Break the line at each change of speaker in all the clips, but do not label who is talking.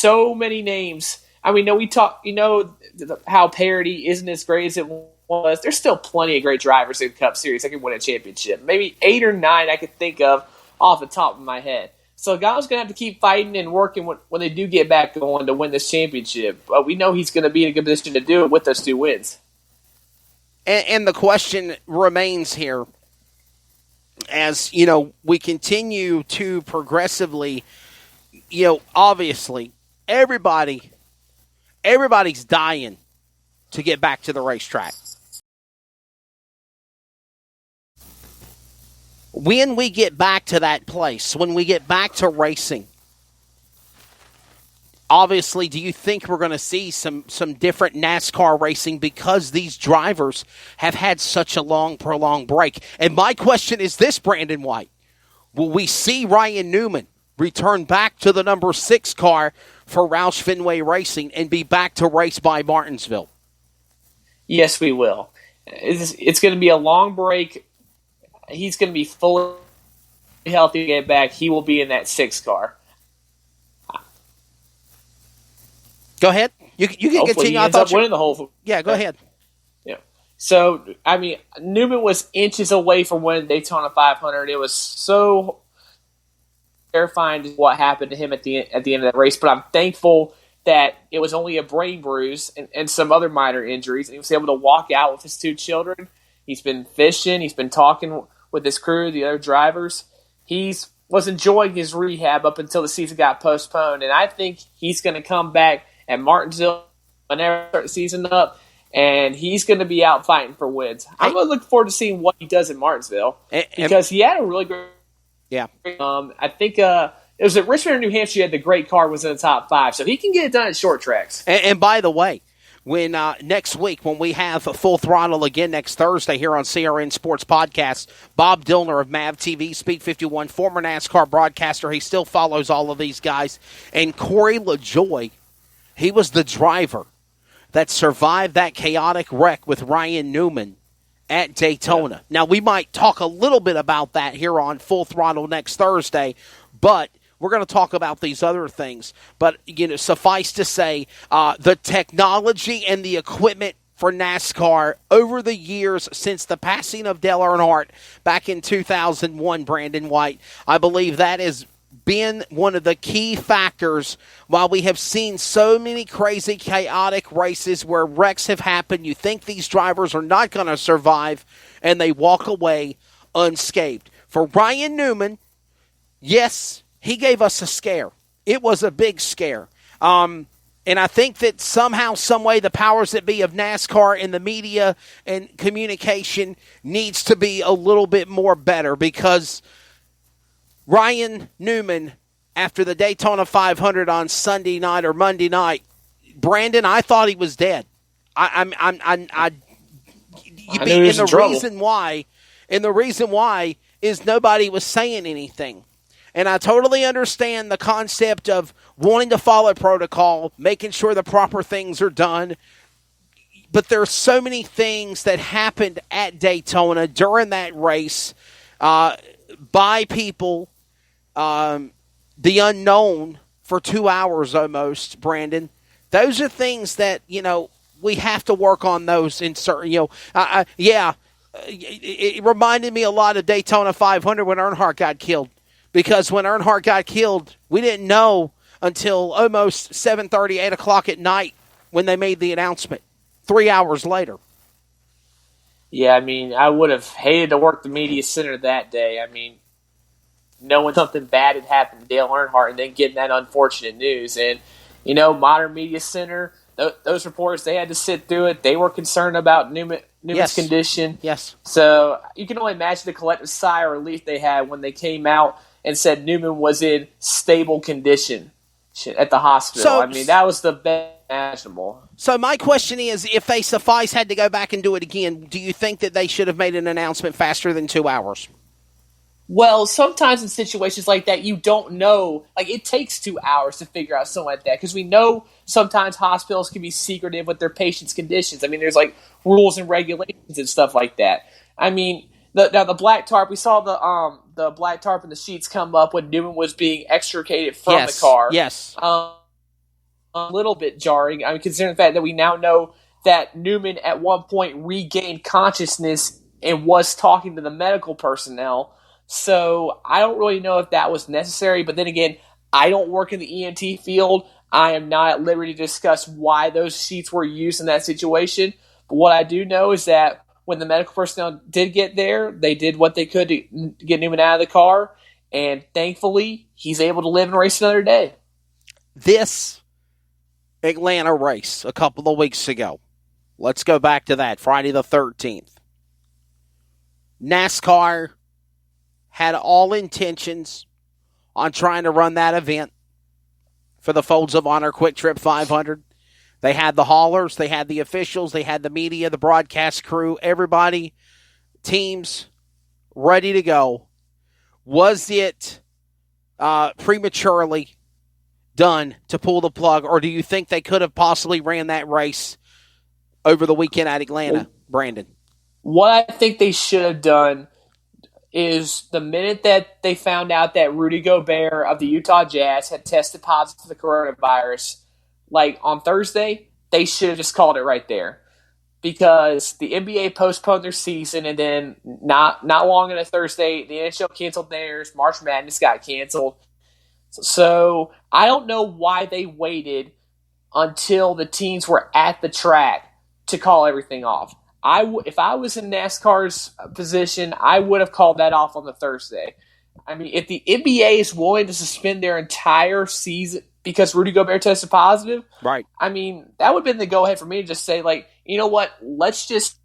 so many names. I mean, how parity isn't as great as it was. There's still plenty of great drivers in the Cup Series that can win a championship. Maybe 8 or 9 I could think of off the top of my head. So Gallagher's going to have to keep fighting and working when they do get back going to win this championship. But we know he's going to be in a good position to do it with those 2 wins.
And the question remains here, as, we continue to progressively, obviously, everybody's dying to get back to the racetrack. When we get back to that place, when we get back to racing, obviously, do you think we're going to see some different NASCAR racing because these drivers have had such a long, prolonged break? And my question is this, Brandon White. Will we see Ryan Newman return back to the number 6 car for Roush Fenway Racing and be back to race by Martinsville?
Yes, we will. It's going to be a long break. He's going to be fully healthy to get back. He will be in that 6 car.
Go ahead. You can
Hopefully
continue.
He ends up winning the whole.
Yeah, go ahead.
Yeah. So, I mean, Newman was inches away from winning Daytona 500. It was so terrifying what happened to him at the end of that race. But I'm thankful that it was only a brain bruise and some other minor injuries, and he was able to walk out with his 2 children. He's been fishing. He's been talking with his crew, the other drivers. He was enjoying his rehab up until the season got postponed, and I think he's going to come back at Martinsville whenever the season up, and he's going to be out fighting for wins. I'm going to look forward to seeing what he does in Martinsville because he had a really great.
Yeah.
I think it was at Richmond, New Hampshire. He had the great car, was in the top 5, so he can get it done at short tracks.
And by the way, when next week, when we have Full Throttle again next Thursday here on CRN Sports Podcast, Bob Dillner of MAV TV, Speed 51, former NASCAR broadcaster, he still follows all of these guys, and Corey LaJoie, he was the driver that survived that chaotic wreck with Ryan Newman at Daytona. Yeah. Now, we might talk a little bit about that here on Full Throttle next Thursday, but we're going to talk about these other things. But, suffice to say, the technology and the equipment for NASCAR over the years since the passing of Dale Earnhardt back in 2001, Brandon White, I believe that has been one of the key factors. While we have seen so many crazy, chaotic races where wrecks have happened, you think these drivers are not going to survive, and they walk away unscathed. For Ryan Newman, yes, he gave us a scare. It was a big scare. And I think that somehow, some way, the powers that be of NASCAR and the media and communication needs to be a little bit more better, because Ryan Newman, after the Daytona 500 on Sunday night or Monday night, Brandon, I thought he was dead. And the reason why is nobody was saying anything. And I totally understand the concept of wanting to follow protocol, making sure the proper things are done. But there are so many things that happened at Daytona during that race by people, the unknown for 2 hours almost, Brandon. Those are things that, we have to work on those in certain, it reminded me a lot of Daytona 500 when Earnhardt got killed. Because when Earnhardt got killed, we didn't know until almost 7:30, 8 o'clock at night when they made the announcement, 3 hours later.
Yeah, I mean, I would have hated to work the media center that day. I mean, knowing something bad had happened to Dale Earnhardt and then getting that unfortunate news. And, modern media center, those reporters, they had to sit through it. They were concerned about Newman's condition.
Yes.
So you can only imagine the collective sigh of relief they had when they came out and said Newman was in stable condition at the hospital. I mean, that was the best imaginable.
So my question is, if they had to go back and do it again, do you think that they should have made an announcement faster than 2 hours?
Well, sometimes in situations like that, you don't know. Like, it takes 2 hours to figure out something like that, because we know sometimes hospitals can be secretive with their patients' conditions. I mean, there's, rules and regulations and stuff like that. I mean, the black tarp, we saw the black tarp and the sheets come up when Newman was being extricated from the car.
Yes.
a little bit jarring. I mean, considering the fact that we now know that Newman at one point regained consciousness and was talking to the medical personnel. So I don't really know if that was necessary. But then again, I don't work in the EMT field. I am not at liberty to discuss why those sheets were used in that situation. But what I do know is that when the medical personnel did get there, they did what they could to get Newman out of the car. And thankfully, he's able to live and race another day.
This Atlanta race a couple of weeks ago. Let's go back to that, Friday the 13th. NASCAR had all intentions on trying to run that event for the Folds of Honor Quick Trip 500. They had the haulers, they had the officials, they had the media, the broadcast crew, everybody, teams ready to go. Was it prematurely done to pull the plug, or do you think they could have possibly ran that race over the weekend at Atlanta, Brandon?
What I think they should have done is the minute that they found out that Rudy Gobert of the Utah Jazz had tested positive for the coronavirus, like on Thursday, they should have just called it right there. Because the NBA postponed their season, and then not long into Thursday, the NHL canceled theirs. March Madness got canceled. So I don't know why they waited until the teams were at the track to call everything off. If I was in NASCAR's position, I would have called that off on the Thursday. I mean, if the NBA is willing to suspend their entire season because Rudy Gobert tested positive,
right?
I mean, that would have been the go-ahead for me to just say, like, you know what, let's just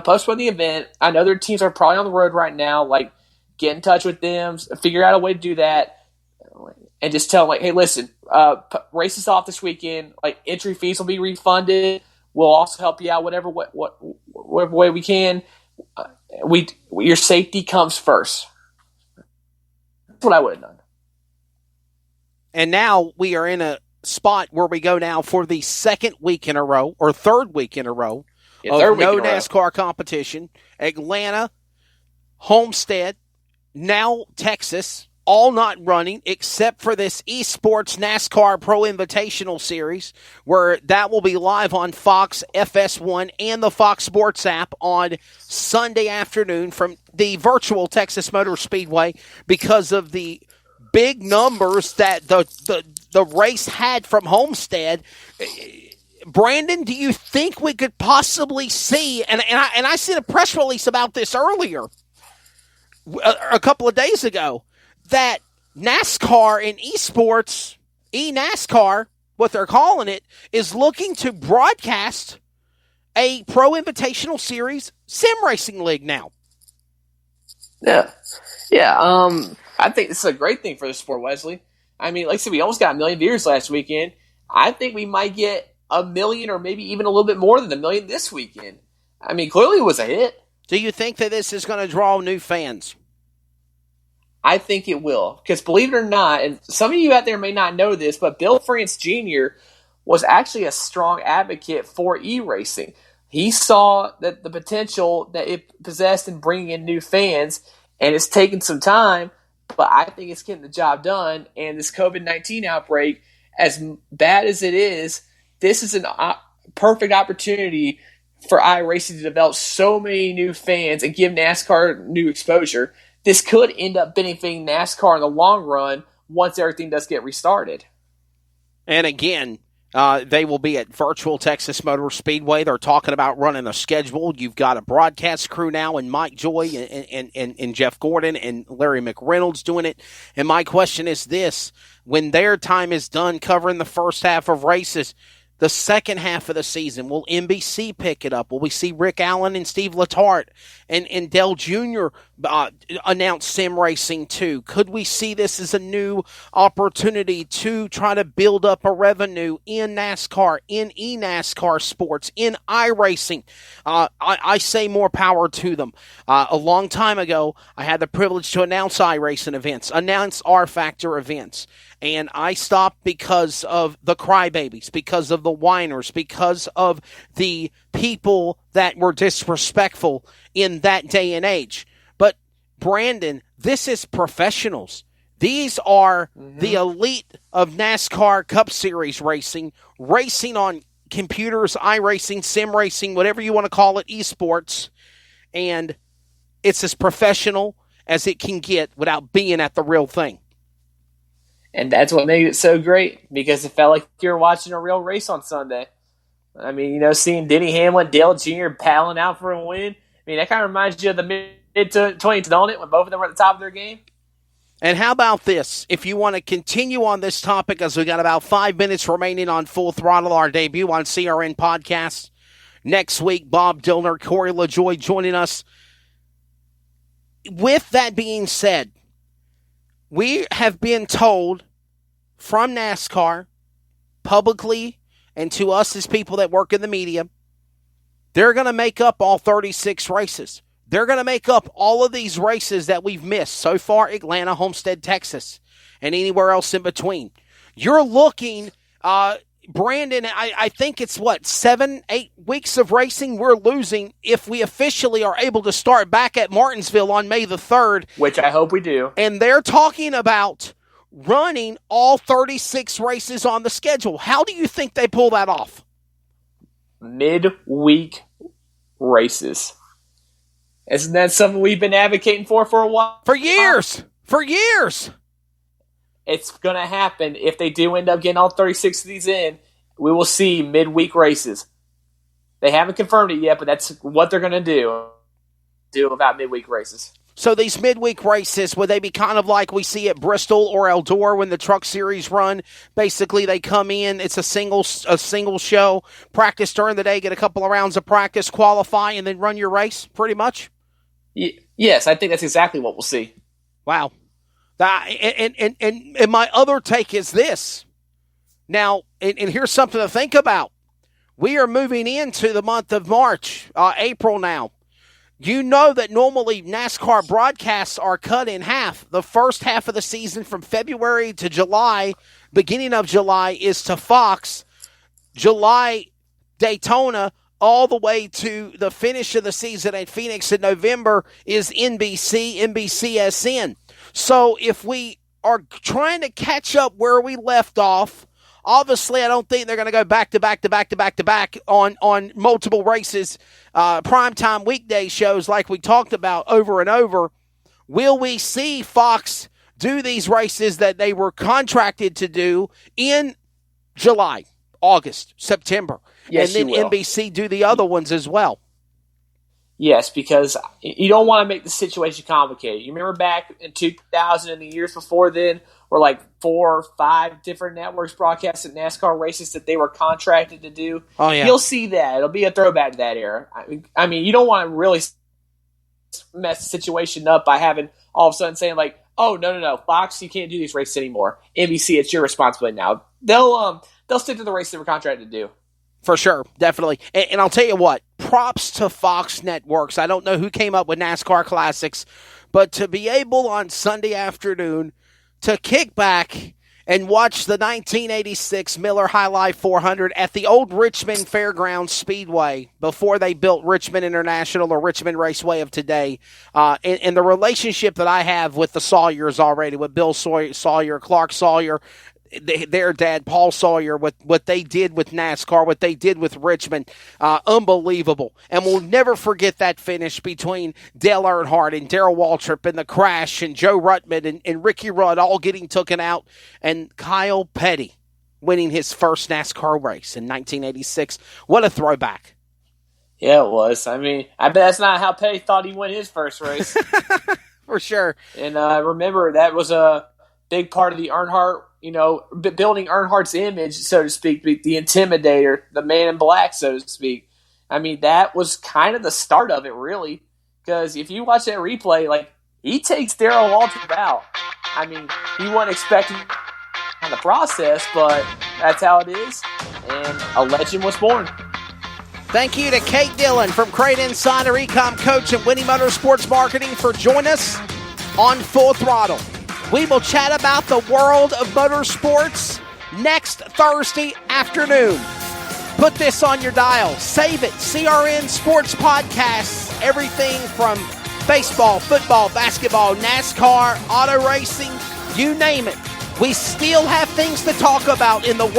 postpone the event. I know their teams are probably on the road right now. Like, get in touch with them, figure out a way to do that, and just tell them, like, hey, listen, race is off this weekend. Like, entry fees will be refunded. We'll also help you out whatever way we can. Your safety comes first. That's what I would have done.
And now we are in a spot where we go now for the second week in a row, or third week in a row, of no NASCAR competition. Atlanta, Homestead, now Texas, all not running except for this eSports NASCAR Pro Invitational Series, where that will be live on Fox FS1 and the Fox Sports app on Sunday afternoon from the virtual Texas Motor Speedway because of the big numbers that the race had from Homestead. Brandon, do you think we could possibly see, and I seen a press release about this earlier, a couple of days ago, that NASCAR and eSports, eNASCAR, what they're calling it, is looking to broadcast a Pro Invitational Series sim racing league now?
Yeah. I think this is a great thing for the sport, Wesley. I mean, like I said, we almost got 1 million viewers last weekend. I think we might get 1 million or maybe even a little bit more than 1 million this weekend. I mean, clearly it was a hit.
Do you think that this is going to draw new fans?
I think it will. Because believe it or not, and some of you out there may not know this, but Bill France Jr. was actually a strong advocate for e-racing. He saw that the potential that it possessed in bringing in new fans, and it's taken some time, but I think it's getting the job done. And this COVID-19 outbreak, as bad as it is, this is a perfect opportunity for iRacing to develop so many new fans and give NASCAR new exposure. This could end up benefiting NASCAR in the long run once everything does get restarted.
And again, they will be at virtual Texas Motor Speedway. They're talking about running a schedule. You've got a broadcast crew now, and Mike Joy and Jeff Gordon and Larry McReynolds doing it. And my question is this: when their time is done covering the first half of races, the second half of the season, will NBC pick it up? Will we see Rick Allen and Steve Letarte and Dale Jr. Announce sim racing too? Could we see this as a new opportunity to try to build up a revenue in NASCAR, in eNASCAR sports, in iRacing? I say more power to them. A long time ago, I had the privilege to announce iRacing events, announce R-Factor events. And I stopped because of the crybabies, because of the whiners, because of the people that were disrespectful in that day and age. But, Brandon, this is professionals. These are the elite of NASCAR Cup Series racing on computers, iRacing, sim racing, whatever you want to call it, esports. And it's as professional as it can get without being at the real thing.
And that's what made it so great, because it felt like you were watching a real race on Sunday. I mean, seeing Denny Hamlin, Dale Jr. battling out for a win. I mean, that kind of reminds you of the mid-20s, don't it, when both of them were at the top of their game?
And how about this? If you want to continue on this topic, as we got about 5 minutes remaining on Full Throttle, our debut on CRN Podcast. Next week, Bob Dillner, Corey LaJoie joining us. With that being said, we have been told from NASCAR, publicly, and to us as people that work in the media, they're going to make up all 36 races. They're going to make up all of these races that we've missed so far, Atlanta, Homestead, Texas, and anywhere else in between. You're looking, Brandon, I think it's 7-8 weeks of racing we're losing if we officially are able to start back at Martinsville on May the 3rd.
Which I hope we do.
And they're talking about running all 36 races on the schedule. How do you think they pull that off?
Midweek races. Isn't that something we've been advocating for a while?
For years. For years.
It's going to happen. If they do end up getting all 36 of these in, we will see midweek races. They haven't confirmed it yet, but that's what they're going to do about midweek races. So
these midweek races, would they be kind of like we see at Bristol or Eldora when the Truck Series run? Basically, they come in, it's a single show, practice during the day, get a couple of rounds of practice, qualify, and then run your race, pretty much?
Yes, I think that's exactly what we'll see.
Wow. And my other take is this. Now, and here's something to think about. We are moving into the month of March, April now. You know that normally NASCAR broadcasts are cut in half. The first half of the season from February to July, beginning of July, is to Fox. July, Daytona, all the way to the finish of the season at Phoenix in November is NBC, NBCSN. So if we are trying to catch up where we left off, obviously I don't think they're going to go back to back on multiple races, primetime weekday shows like we talked about over and over. Will we see Fox do these races that they were contracted to do in July, August, September?
Yes,
and then NBC do the other ones as well.
Yes, because you don't want to make the situation complicated. You remember back in 2000 and the years before then, where like 4 or 5 different networks broadcasted NASCAR races that they were contracted to do?
Oh, yeah.
You'll see that. It'll be a throwback to that era. I mean, you don't want to really mess the situation up by having all of a sudden saying like, oh, no, Fox, you can't do these races anymore. NBC, it's your responsibility now. They'll stick to the race they were contracted to do.
For sure, definitely. And I'll tell you what, props to Fox Networks. I don't know who came up with NASCAR Classics, but to be able on Sunday afternoon to kick back and watch the 1986 Miller High Life 400 at the old Richmond Fairgrounds Speedway before they built Richmond International or Richmond Raceway of today, and the relationship that I have with the Sawyers already, with Bill Sawyer, Clark Sawyer, their dad, Paul Sawyer, what they did with NASCAR, what they did with Richmond, unbelievable. And we'll never forget that finish between Dale Earnhardt and Darrell Waltrip and the crash and Joe Ruttman and Ricky Rudd all getting taken out, and Kyle Petty winning his first NASCAR race in 1986. What a throwback.
Yeah, it was. I mean, I bet that's not how Petty thought he won his first race.
For sure.
And remember, that was a big part of the Earnhardt, building Earnhardt's image, so to speak, the intimidator, the man in black, so to speak. I mean, that was kind of the start of it, really, because if you watch that replay, like, he takes Darrell Waltrip out. I mean, he wasn't expecting on the process, but that's how it is, and a legend was born.
Thank you to Kate Dillon from Crate Insider, Ecom Coach, and Winnie Motorsports Marketing for joining us on Full Throttle. We will chat about the world of motorsports next Thursday afternoon. Put this on your dial. Save it. CRN Sports Podcast. Everything from baseball, football, basketball, NASCAR, auto racing, you name it. We still have things to talk about in the